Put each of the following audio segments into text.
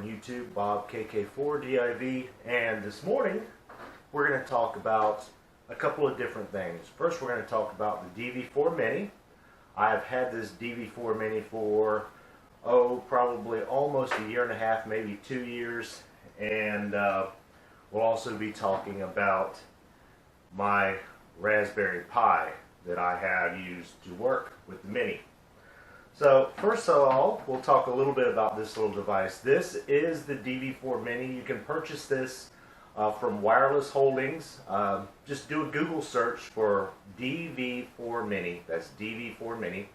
on YouTube, Bob KK4DIV, and this morning we're going to talk about a couple of different things. First, we're going to talk about the DV4mini. I have had this DV4mini for probably almost a year and a half, maybe 2 years, and we'll also be talking about my Raspberry Pi that I have used to work with the Mini. So first of all, we'll talk a little bit about this little device. This is the DV4mini. You can purchase this from Wireless Holdings. Just do a Google search for DV4mini. That's DV4mini.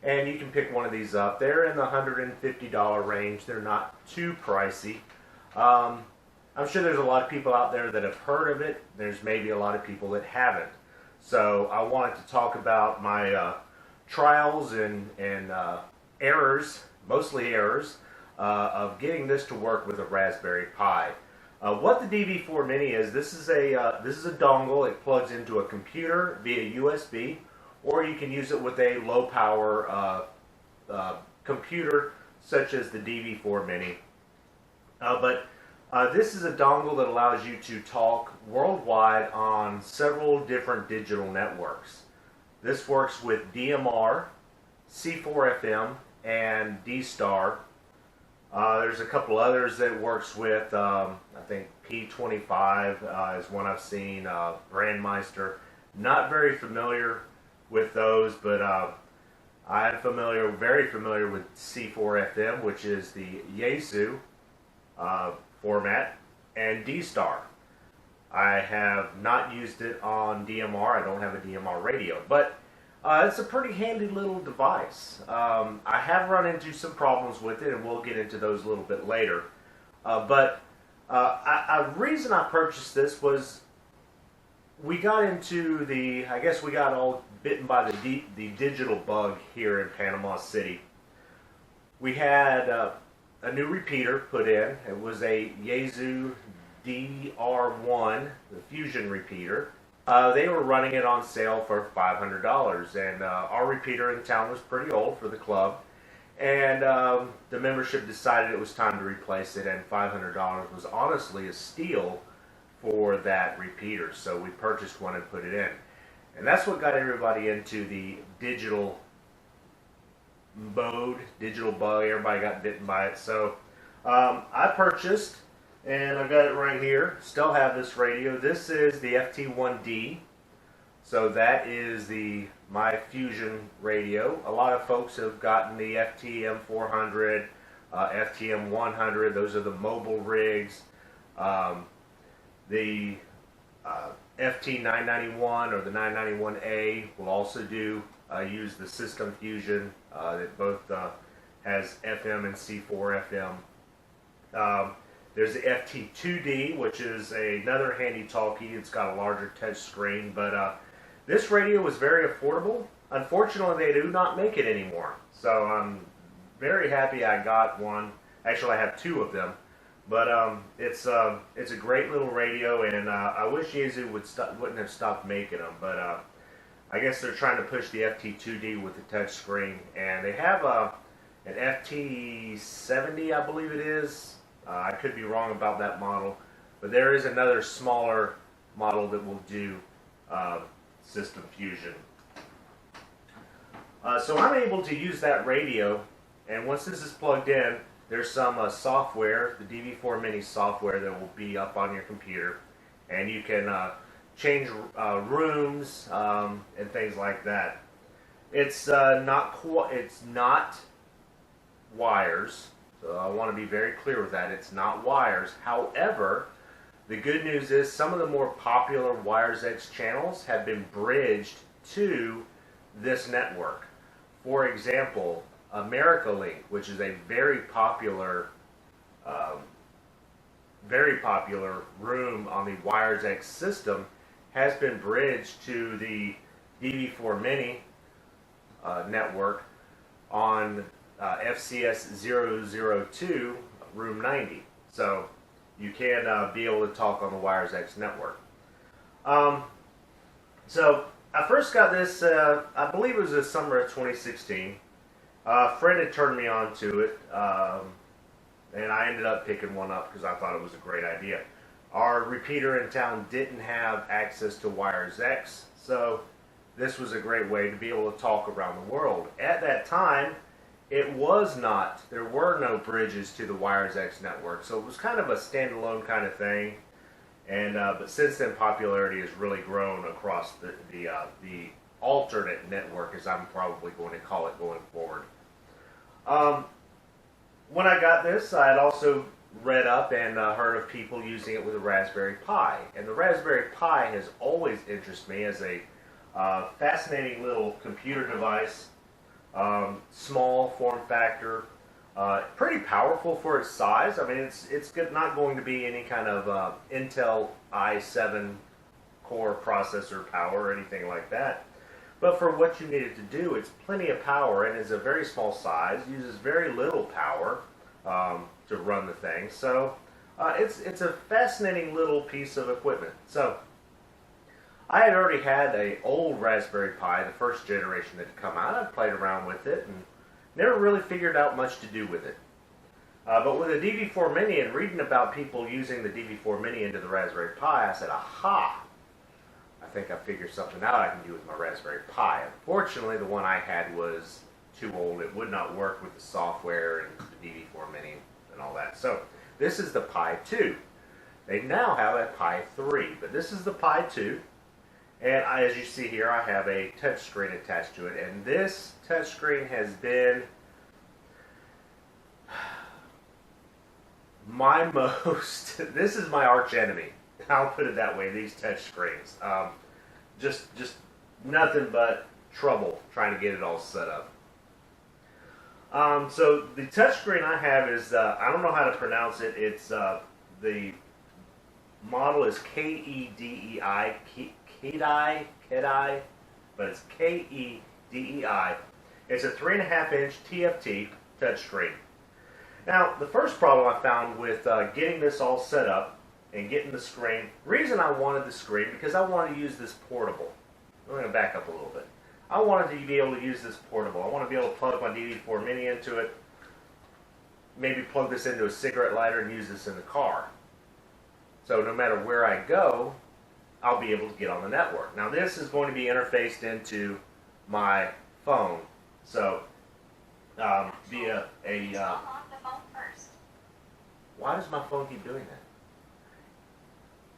And you can pick one of these up. They're in the $150 range. They're not too pricey. I'm sure there's a lot of people out there that have heard of it. There's maybe a lot of people that haven't. So I wanted to talk about my trials and errors, mostly errors, of getting this to work with a Raspberry Pi. What the DV4mini is, this is a dongle. It plugs into a computer via USB, or you can use it with a low power computer such as the DV4mini. But this is a dongle that allows you to talk worldwide on several different digital networks. This works with DMR, C4FM, and dista. There's a couple others that it works with. I think P25 is one I've seen. Brandmeister. Not very familiar with those, but I'm very familiar with C4FM, which is the Yaesu format, and dista. I have not used it on DMR. I don't have a DMR radio, but it's a pretty handy little device. I have run into some problems with it, and we'll get into those a little bit later. But a reason I purchased this was we got into I guess we got all bitten by the digital bug here in Panama City. We had a new repeater put in. It was a Yaesu DR1, the Fusion repeater. They were running it on sale for $500, and our repeater in town was pretty old for the club, and the membership decided it was time to replace it, and $500 was honestly a steal for that repeater, so we purchased one and put it in. And that's what got everybody into the digital mode, digital bug. Everybody got bitten by it, so I purchased, and I've got it right here. Still have this radio. This is the FT1D. So that is my Fusion radio. A lot of folks have gotten the FTM400, FTM100. Those are the mobile rigs. The FT991 or the 991A will also use the System Fusion that both has FM and C4 FM. There's the FT2D, which is another handy talkie. It's got a larger touch screen, but this radio was very affordable. Unfortunately, they do not make it anymore. So I'm very happy I got one. Actually, I have two of them. But it's a great little radio, and I wish Yaesu wouldn't have stopped making them. But I guess they're trying to push the FT2D with the touch screen, and they have an FT70, I believe it is. I could be wrong about that model, but there is another smaller model that will do System Fusion. So I'm able to use that radio, and once this is plugged in, there's some software, the DV4mini software, that will be up on your computer, and you can change rooms and things like that. It's not wires. So I want to be very clear with that. It's not wires. However, the good news is some of the more popular WiresX channels have been bridged to this network. For example, AmericaLink, which is a very popular room on the WiresX system, has been bridged to the DV4mini network on FCS 002 room 90. So you can be able to talk on the WiresX network. So I first got this, I believe it was the summer of 2016. A friend had turned me on to it. and I ended up picking one up because I thought it was a great idea. Our repeater in town didn't have access to Wires X, so this was a great way to be able to talk around the world. At that time, there were no bridges to the Wires X network, so it was kind of a standalone kind of thing. And but since then, popularity has really grown across the alternate network, as I'm probably going to call it going forward. When I got this, I had also read up and heard of people using it with a Raspberry Pi. And the Raspberry Pi has always interested me as a fascinating little computer device, small form factor, pretty powerful for its size. I mean, it's not going to be any kind of Intel i7 core processor power or anything like that. But for what you need it to do, it's plenty of power and is a very small size, uses very little power to run the thing. So it's a fascinating little piece of equipment. So I had already had an old Raspberry Pi, the first generation that had come out. I played around with it and never really figured out much to do with it. But with the DV4mini and reading about people using the DV4mini into the Raspberry Pi, I said, aha! I think I figured something out I can do with my Raspberry Pi. Unfortunately, the one I had was too old. It would not work with the software and the DV4mini and all that. So this is the Pi 2. They now have a Pi 3, but this is the Pi 2. And as you see here, I have a touchscreen attached to it. And this touchscreen has been my this is my arch enemy. I'll put it that way, these touchscreens. Just nothing but trouble trying to get it all set up. So the touchscreen I have is, I don't know how to pronounce it. It's, the model is KEDEI, but it's KEDEI. It's a 3.5-inch TFT touchscreen. Now, the first problem I found with getting this all set up and getting the screen, reason I wanted the screen, because I wanted to use this portable. I'm going to back up a little bit. I wanted to be able to use this portable. I want to be able to plug my DV4mini into it, maybe plug this into a cigarette lighter and use this in the car. So no matter where I go, I'll be able to get on the network. Now this is going to be interfaced into my phone. So via a... Why does my phone keep doing that?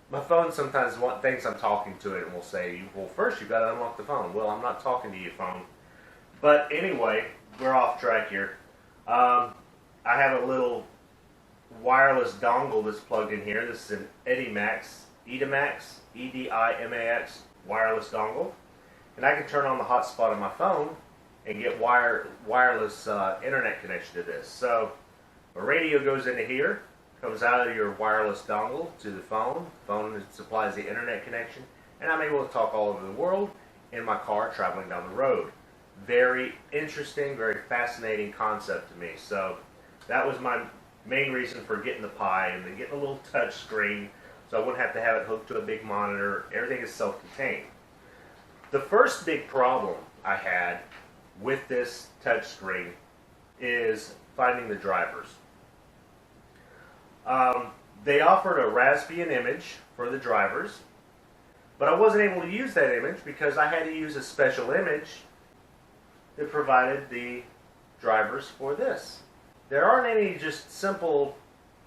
My phone sometimes thinks I'm talking to it and will say, well, first you've got to unlock the phone. Well, I'm not talking to you, phone. But anyway, we're off track here. I have a little wireless dongle that's plugged in here. This is an Edimax, EDIMAX wireless dongle. And I can turn on the hotspot on my phone and get wireless internet connection to this. So a radio goes into here, comes out of your wireless dongle to the phone. The phone supplies the internet connection, and I'm able to talk all over the world in my car traveling down the road. Very interesting, very fascinating concept to me. So that was my main reason for getting the Pi, and then getting a little touch screen so I wouldn't have to have it hooked to a big monitor. Everything is self-contained. The first big problem I had with this touch screen is finding the drivers. They offered a Raspbian image for the drivers, but I wasn't able to use that image because I had to use a special image that provided the drivers for this. There aren't any just simple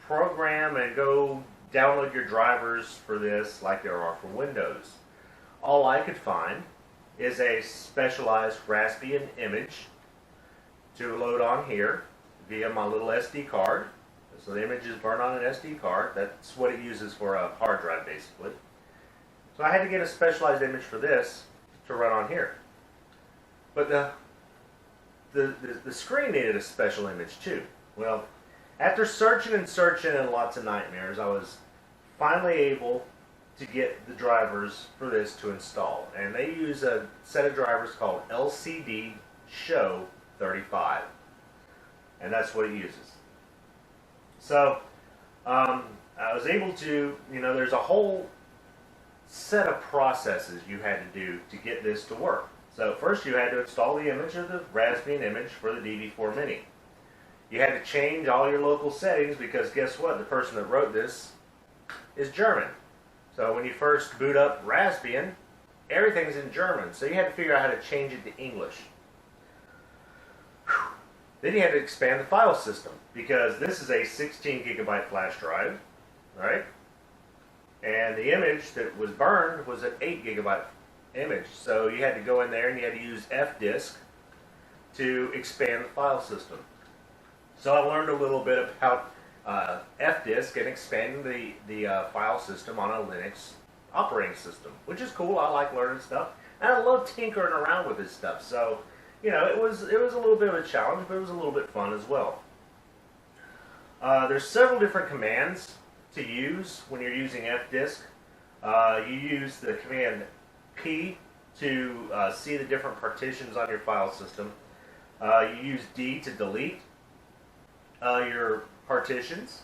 program and go download your drivers for this like there are for Windows. All I could find is a specialized Raspbian image to load on here via my little SD card. So the image is burned on an SD card. That's what it uses for a hard drive, basically. So I had to get a specialized image for this to run on here. But the screen needed a special image too. Well, after searching and lots of nightmares, I was finally able to get the drivers for this to install. And they use a set of drivers called LCD Show 35. And that's what it uses. So I was able to, there's a whole set of processes you had to do to get this to work. So first you had to install the image of the Raspbian image for the DV4mini. You had to change all your local settings because guess what? The person that wrote this is German. So when you first boot up Raspbian, everything's in German. So you had to figure out how to change it to English. Whew. Then you had to expand the file system because this is a 16 gigabyte flash drive, right? And the image that was burned was an 8 gigabyte image. So you had to go in there and you had to use Fdisk to expand the file system. So I learned a little bit about Fdisk and expanding the file system on a Linux operating system, which is cool. I like learning stuff, and I love tinkering around with this stuff. So, you know, it was a little bit of a challenge, but it was a little bit fun as well. There's several different commands to use when you're using Fdisk. You use the command P to see the different partitions on your file system. You use D to delete your partitions,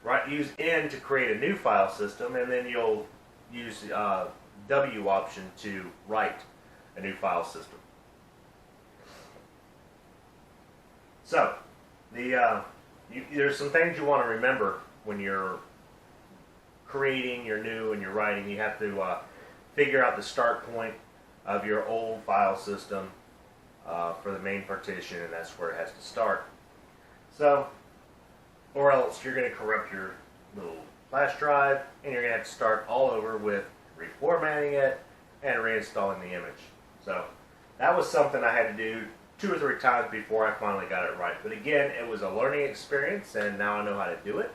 right? Use N to create a new file system, and then you'll use W option to write a new file system. So, there's some things you want to remember when you're creating your new and you're writing. You have to figure out the start point of your old file system for the main partition, and that's where it has to start. So, or else you're going to corrupt your little flash drive, and you're going to have to start all over with reformatting it and reinstalling the image. So that was something I had to do 2 or 3 times before I finally got it right. But again, it was a learning experience, and now I know how to do it,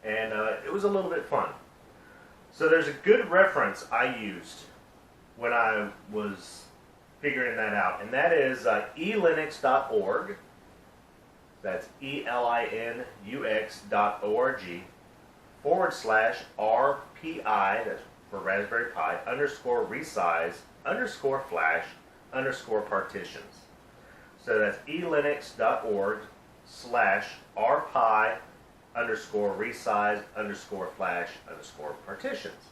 and it was a little bit fun. So there's a good reference I used when I was figuring that out, and that is elinux.org. That's elinux.org/RPI, that's for Raspberry Pi, _resize_flash_partitions. So that's elinux.org/RPI_resize_flash_partitions.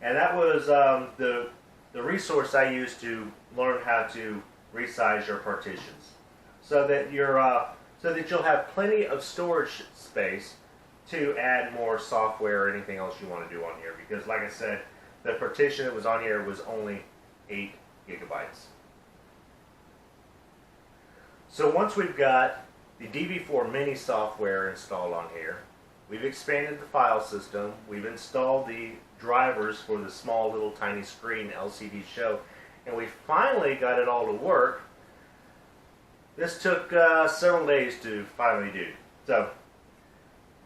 And that was the resource I used to learn how to resize your partitions, so that you'll have plenty of storage space to add more software or anything else you want to do on here. Because like I said, the partition that was on here was only 8 gigabytes. So once we've got the DV4mini software installed on here, we've expanded the file system, we've installed the drivers for the small little tiny screen LCD show, and we finally got it all to work. This took several days to finally do. So,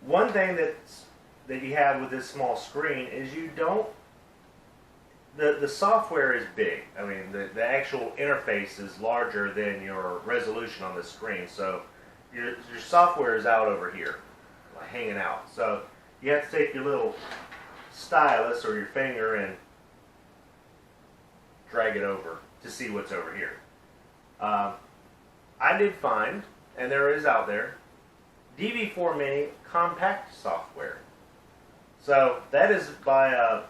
one thing that you have with this small screen is the software is big. I mean, the actual interface is larger than your resolution on the screen. So, your software is out over here, like hanging out. So, you have to take your little stylus or your finger and drag it over to see what's over here. I did find, and there is out there, DV4mini compact software. So that is by a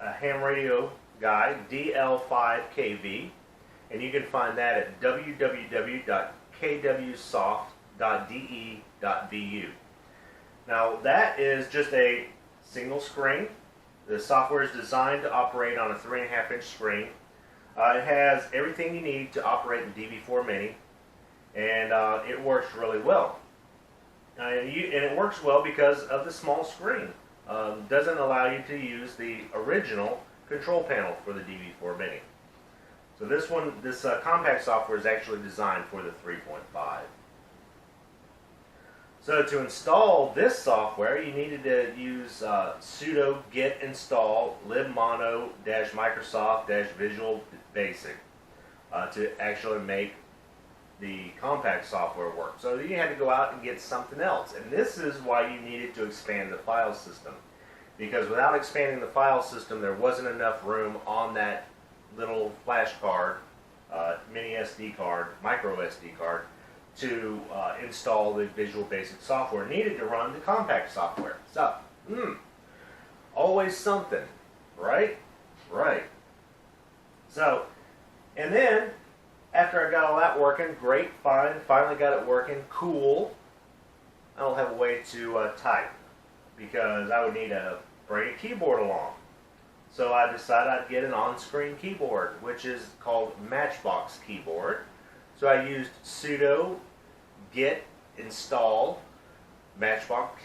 ham radio guy, DL5KV, and you can find that at www.kwsoft.de.vu. Now that is just a single screen. The software is designed to operate on a 3.5-inch screen. It has everything you need to operate the DV4mini, and it works really well. And it works well because of the small screen. Doesn't allow you to use the original control panel for the DV4mini. So this compact software is actually designed for the 3.5. So to install this software, you needed to use sudo git install libmono-microsoft-visual basic to actually make the compact software work. So you had to go out and get something else. And this is why you needed to expand the file system. Because without expanding the file system, there wasn't enough room on that little flash card, mini SD card, micro SD card, to install the Visual Basic software needed to run the compact software. So, always something, right? Right. So, and then, after I got all that working, great, fine, finally got it working, cool. I don't have a way to type because I would need to bring a keyboard along. So I decided I'd get an on-screen keyboard, which is called Matchbox keyboard. So I used sudo git install Matchbox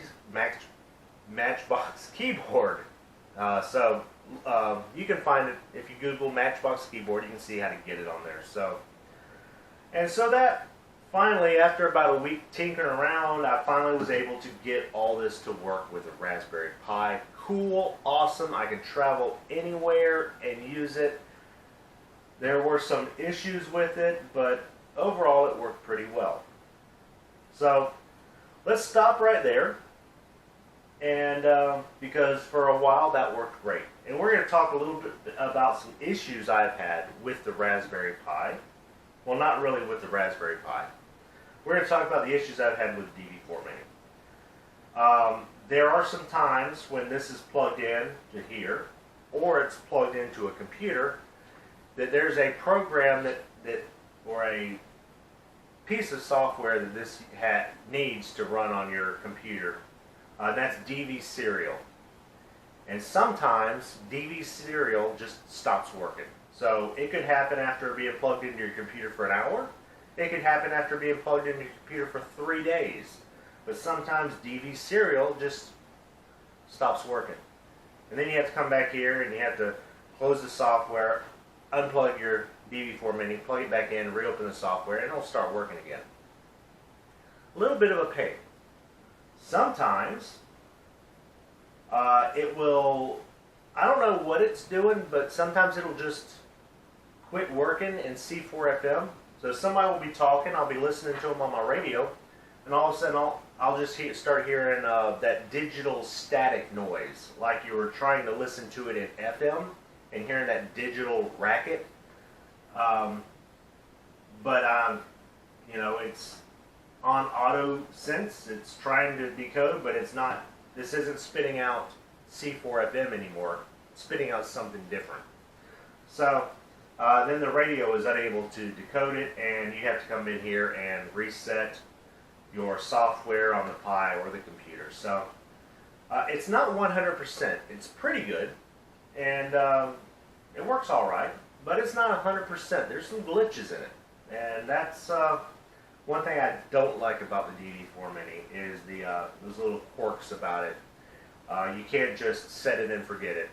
keyboard. You can find it if you Google Matchbox keyboard. You can see how to get it on there. So that finally, after about a week tinkering around, I finally was able to get all this to work with a Raspberry Pi. Cool, awesome. I can travel anywhere and use it. There were some issues with it, but overall it worked pretty well. So let's stop right there, and because for a while that worked great. And we're going to talk a little bit about some issues I've had with the Raspberry Pi. Well, not really with the Raspberry Pi. We're going to talk about the issues I've had with DV4mini. There are some times when this is plugged in to here, or it's plugged into a computer, that there's a program or a piece of software that this needs to run on your computer. That's DV Serial. And sometimes DV Serial just stops working. So it could happen after being plugged into your computer for an hour. It could happen after being plugged into your computer for 3 days. But sometimes DV Serial just stops working. And then you have to come back here and you have to close the software, unplug your DV4mini, plug it back in, reopen the software, and it'll start working again. A little bit of a pain. Sometimes it will, I don't know what it's doing, but sometimes it'll just quit working in C4FM. So somebody will be talking, I'll be listening to them on my radio, and all of a sudden I'll just start hearing that digital static noise, like you were trying to listen to it in FM and hearing that digital racket. You know, it's on auto sense, it's trying to decode, but it's not, this isn't spitting out C4FM anymore, it's spitting out something different. So then the radio is unable to decode it, and you have to come in here and reset your software on the Pi or the computer. So it's not 100%, it's pretty good, and it works all right, but it's not 100%. There's some glitches in it, and that's one thing I don't like about the DV4mini is those little quirks about it. You can't just set it and forget it.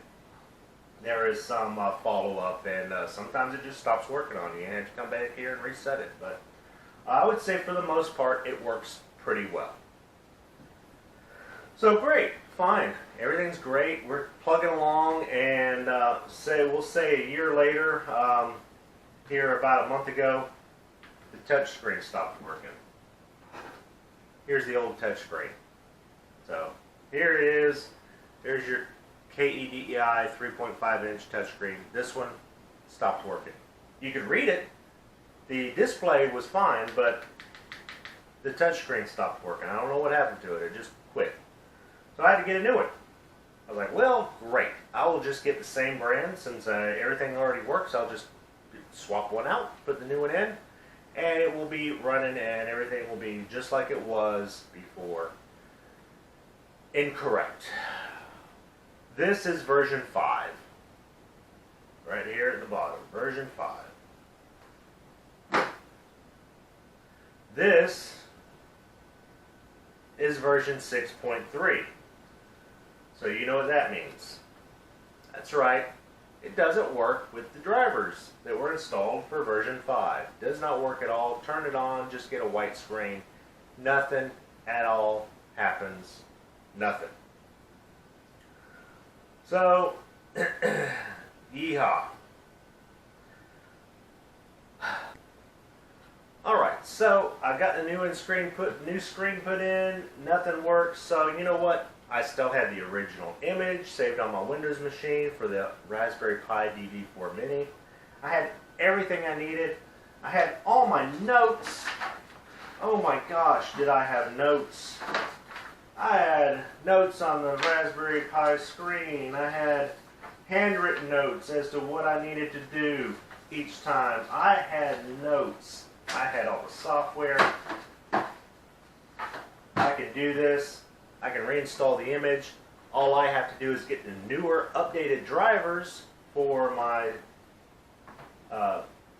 There is some follow-up, and sometimes it just stops working on you. You have to come back here and reset it, but I would say for the most part it works pretty well. So great, fine, everything's great. We're plugging along, and we'll say a year later, here about a month ago, the touch screen stopped working. Here's the old touch screen. So here it is. There's your KEDEI 3.5-inch touchscreen. This one stopped working. You could read it. The display was fine, but the touchscreen stopped working. I don't know what happened to it. It just quit. So I had to get a new one. I was like, well, great. I will just get the same brand since everything already works. I'll just swap one out, put the new one in, and it will be running, and everything will be just like it was before. Incorrect. This is version 5. Right here at the bottom, version 5. This is version 6.3. So you know what that means. That's right. It doesn't work with the drivers that were installed for version 5. Does not work at all. Turn it on, just get a white screen. Nothing at all happens. Nothing. So, yeehaw. Alright, so I got the new screen put in, nothing works, so you know what? I still had the original image saved on my Windows machine for the Raspberry Pi DV4mini. I had everything I needed. I had all my notes. Oh my gosh, did I have notes. I had notes on the Raspberry Pi screen. I had handwritten notes as to what I needed to do. each time. I had notes. I had all the software. I can do this. I can reinstall the image. All I have to do is get the newer, updated drivers for my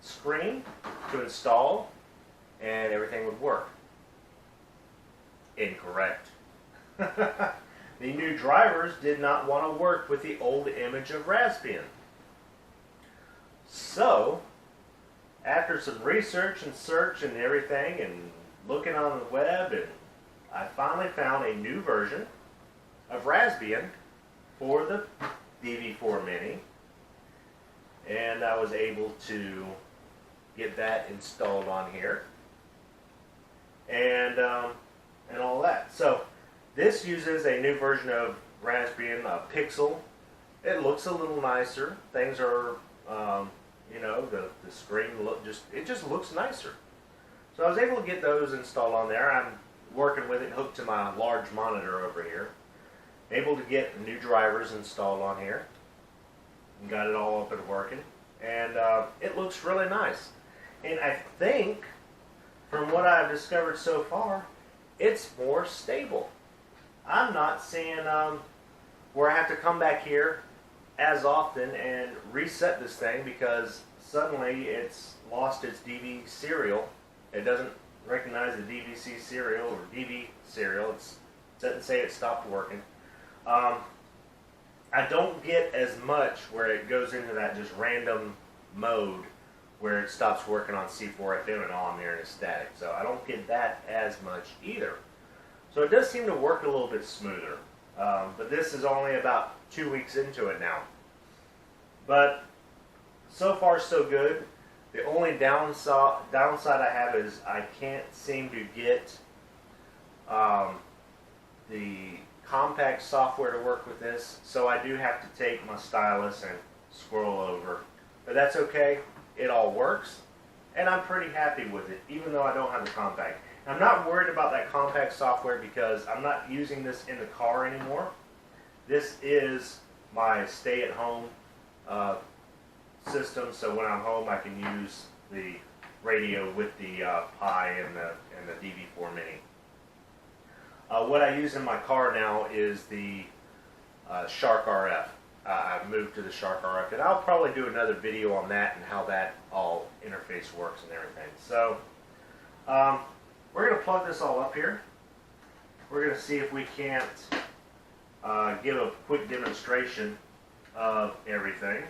screen to install, and everything would work. Incorrect. The new drivers did not want to work with the old image of Raspbian. So, after some research and search and everything, and looking on the web, and I finally found a new version of Raspbian for the DV4mini, and I was able to get that installed on here, and all that. So this uses a new version of Raspbian, Pixel. It looks a little nicer. Things are, you know, the screen just looks nicer. So I was able to get those installed on there. I'm working with it hooked to my large monitor over here. Able to get the new drivers installed on here. And got it all up and working. And it looks really nice. And I think, from what I've discovered so far, it's more stable. I'm not seeing where I have to come back here as often and reset this thing because suddenly it's lost its DV serial. It doesn't recognize the DVC serial or DV serial. It doesn't say it stopped working. I don't get as much where it goes into that just random mode where it stops working on C4FM and all I'm hearing is static. So I don't get that as much either. So it does seem to work a little bit smoother. But this is only about 2 weeks into it now. But so far so good. The only downside I have is I can't seem to get the compact software to work with this. So I do have to take my stylus and scroll over. But that's okay. It all works. And I'm pretty happy with it, even though I don't have the compact. I'm not worried about that compact software because I'm not using this in the car anymore. This is my stay-at-home system, so when I'm home I can use the radio with the Pi and the DV4mini. What I use in my car now is the Shark RF. I've moved to the Shark RF, and I'll probably do another video on that and how that all interface works and everything. So we're going to plug this all up here. We're going to see if we can't give a quick demonstration of everything.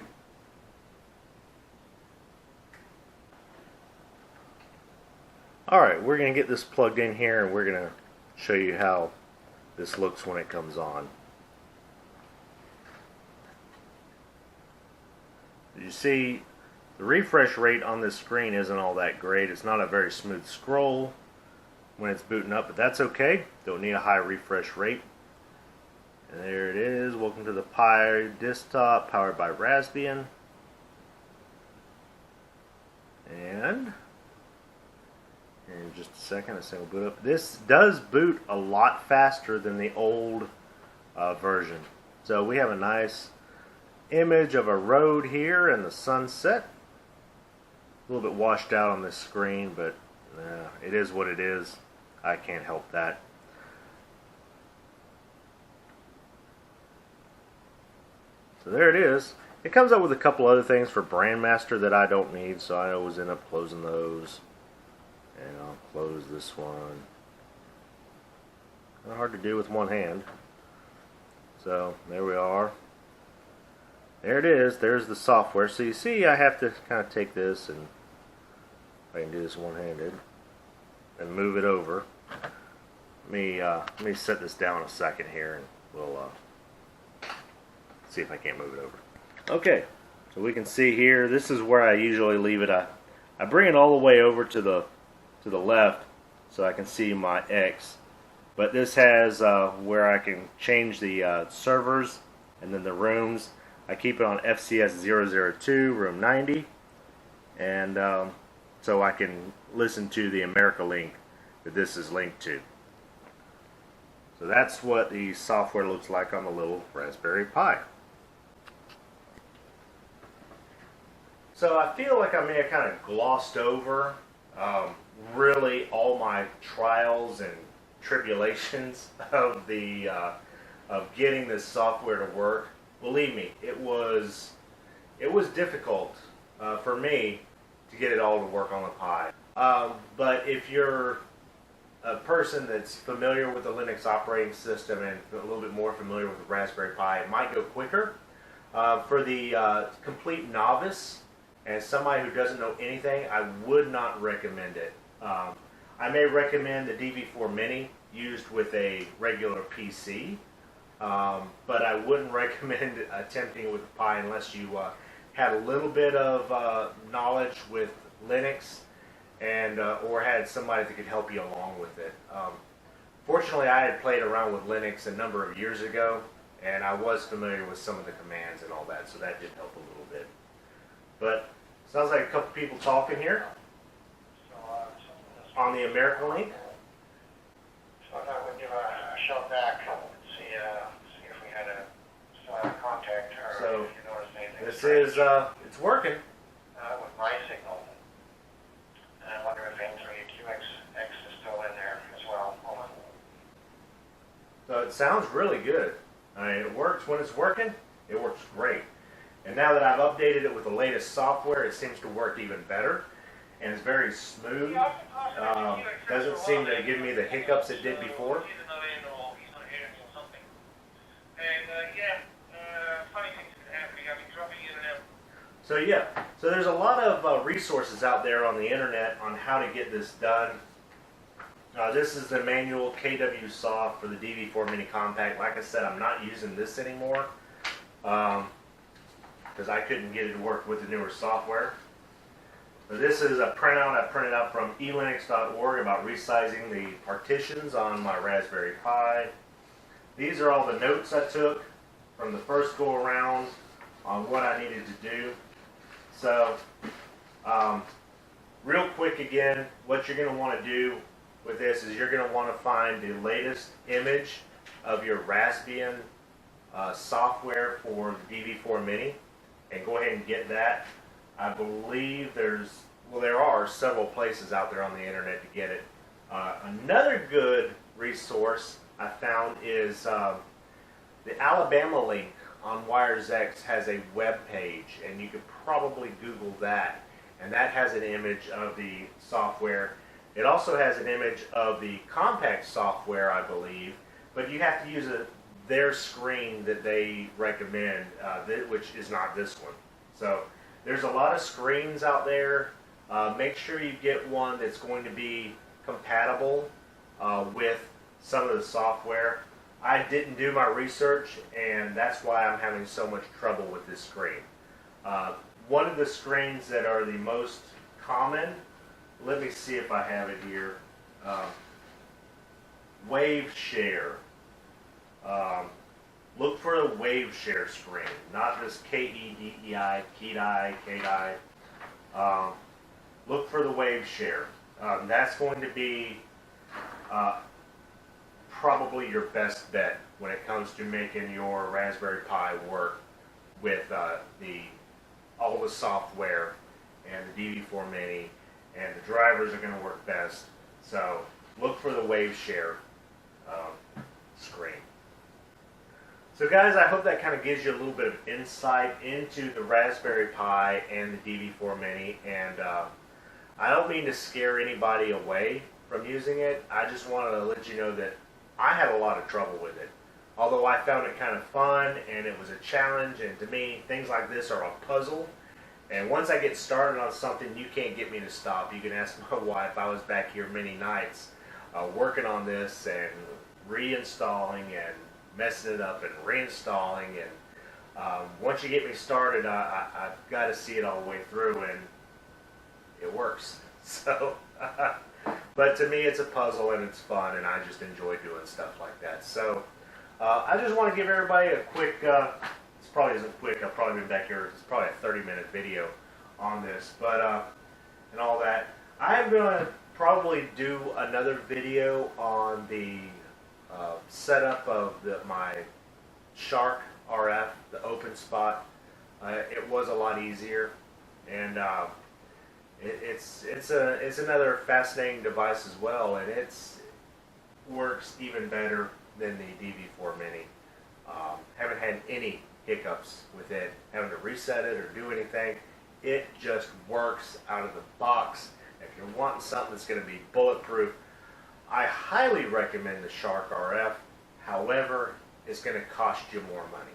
Alright, we're going to get this plugged in here and we're going to show you how this looks when it comes on. You see, the refresh rate on this screen isn't all that great. It's not a very smooth scroll when it's booting up, but that's okay. Don't need a high refresh rate. And there it is. Welcome to the Pi desktop, powered by Raspbian. And in just a second, this thing will boot up. This does boot a lot faster than the old version. So we have a nice image of a road here and the sunset. A little bit washed out on this screen, but it is what it is. I can't help that. So there it is. It comes up with a couple other things for Brandmaster that I don't need, so I always end up closing those. And I'll close this one. Not hard to do with one hand. So there we are. There it is. There's the software. So you see I have to kind of take this, and I can do this one-handed and move it over. Let me set this down a second here and we'll see if I can't move it over. Okay, so we can see here, this is where I usually leave it. I bring it all the way over to the left so I can see my X, but this has where I can change the servers and then the rooms. I keep it on FCS 002 room 90, and so I can listen to the America link that this is linked to. So that's what the software looks like on the little Raspberry Pi. So I feel like I may have kind of glossed over really all my trials and tribulations of the of getting this software to work. Believe me, it was difficult for me to get it all to work on the Pi. But if you're a person that's familiar with the Linux operating system and a little bit more familiar with the Raspberry Pi, it might go quicker. For the complete novice and somebody who doesn't know anything, I would not recommend it. I may recommend the DV4mini used with a regular PC, but I wouldn't recommend attempting it with the Pi unless you had a little bit of knowledge with Linux and or had somebody that could help you along with it. Fortunately, I had played around with Linux a number of years ago, and I was familiar with some of the commands and all that, so that did help a little bit. But sounds like a couple people talking here on the American link. So I thought we'd give a shout back and see if we had a contact or So if you noticed anything. this is it's working. With my signal. And I wonder if N3QX is still in there as well. Hold on. So it sounds really good. I mean, it works when it's working. It works great. And now that I've updated it with the latest software, it seems to work even better. And it's very smooth. Doesn't seem to give me the hiccups it did before. So yeah, so there's a lot of resources out there on the internet on how to get this done. This is the manual KW saw for the DV4mini compact. Like I said, I'm not using this anymore because I couldn't get it to work with the newer software. So this is a printout I printed out from elinux.org about resizing the partitions on my Raspberry Pi. These are all the notes I took from the first go around on what I needed to do. So, real quick again, what you're going to want to do with this is you're going to want to find the latest image of your Raspbian software for the DV4mini and go ahead and get that. I believe there are several places out there on the internet to get it. Another good resource I found is the Alabama link on WiresX has a web page, and you could probably Google that, and that has an image of the software. It also has an image of the compact software, I believe, but you have to use their screen that they recommend, which is not this one. So there's a lot of screens out there. Make sure you get one that's going to be compatible with some of the software. I didn't do my research, and that's why I'm having so much trouble with this screen. One of the screens that are the most common, let me see if I have it here, Wave Share. Look for the Wave Share screen, not this KEDEI, KEDI. Look for the Wave Share. That's going to be probably your best bet when it comes to making your Raspberry Pi work with all the software and the DV4mini, and the drivers are going to work best. So look for the Wave Share screen. So guys, I hope that kind of gives you a little bit of insight into the Raspberry Pi and the DV4mini, and I don't mean to scare anybody away from using it. I just wanted to let you know that I had a lot of trouble with it. Although I found it kind of fun and it was a challenge, and to me, things like this are a puzzle. And once I get started on something, you can't get me to stop. You can ask my wife. I was back here many nights working on this and reinstalling and messing it up and reinstalling. And once you get me started, I've got to see it all the way through, and it works. So. But to me, it's a puzzle and it's fun, and I just enjoy doing stuff like that. So I just want to give everybody a quick, this probably isn't quick, I've probably been back here, it's probably a 30-minute video on this, but, and all that. I'm going to probably do another video on the setup of my Shark RF, the open spot. It was a lot easier. and it's another fascinating device as well, and it's works even better than the DV4mini. Haven't had any hiccups with it, having to reset it or do anything. It just works out of the box. If you're wanting something that's going to be bulletproof, I highly recommend the Shark RF. However, it's going to cost you more money.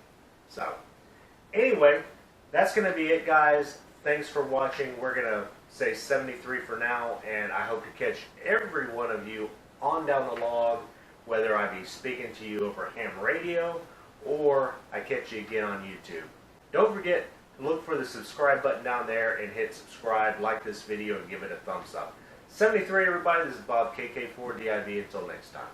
So, anyway, that's going to be it, guys. Thanks for watching. We're going to say 73 for now, and I hope to catch every one of you on down the log, whether I be speaking to you over ham radio or I catch you again on YouTube. Don't forget to look for the subscribe button down there and hit subscribe, like this video, and give it a thumbs up. 73, everybody. This is Bob, KK4DIV. Until next time.